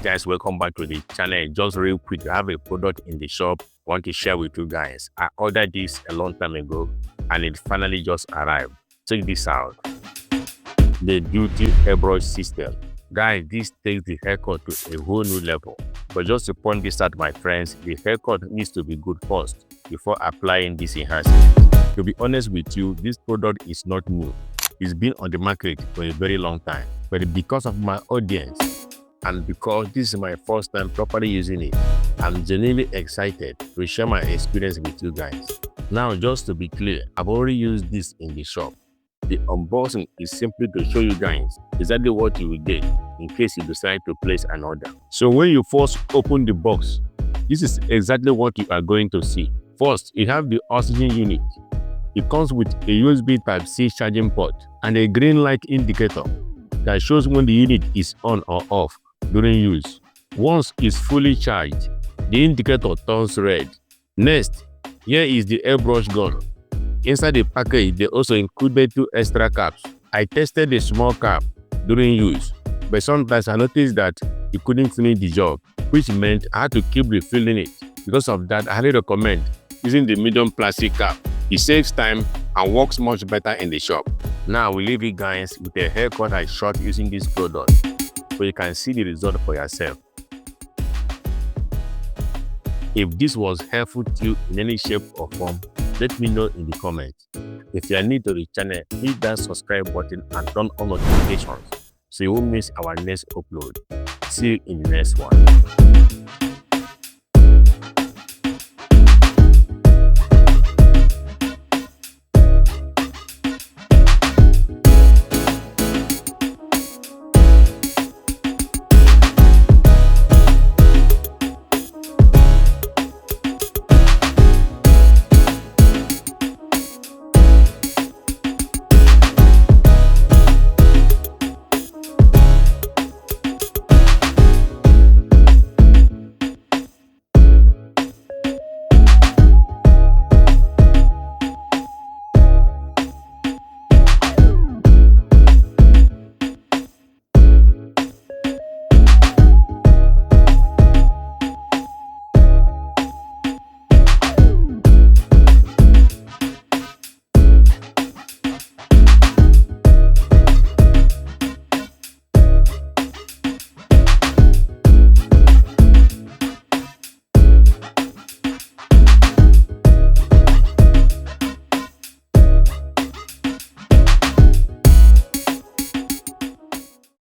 Guys, welcome back to the channel. Just real quick, I have a product in the shop I want to share with you guys. I ordered this a long time ago and it finally just arrived. Check this out. The Beauty Airbrush System. Guys, this takes the haircut to a whole new level. But just to point this out, my friends, the haircut needs to be good first before applying this enhancement. To be honest with you, this product is not new. It's been on the market for a very long time. But because of my audience and because this is my first time properly using it, I'm genuinely excited to share my experience with you guys. Now, just to be clear, I've already used this in the shop. The unboxing is simply to show you guys exactly what you will get in case you decide to place an order. So when you first open the box, this is exactly what you are going to see. First, you have the oxygen unit. It comes with a USB Type-C charging port and a green light indicator that shows when the unit is on or off during use. Once it's fully charged, the indicator turns red. Next, here is the airbrush gun. Inside the package, they also included 2 extra caps. I tested the small cap during use, but sometimes I noticed that it couldn't finish the job, which meant I had to keep refilling it. Because of that, I highly recommend using the medium plastic cap. It saves time and works much better in the shop. Now we leave you guys with a haircut I shot using this product, so you can see the result for yourself. If this was helpful to you in any shape or form, let me know in the comments. If you are new to the channel, hit that subscribe button and turn on notifications so you won't miss our next upload. See you in the next one.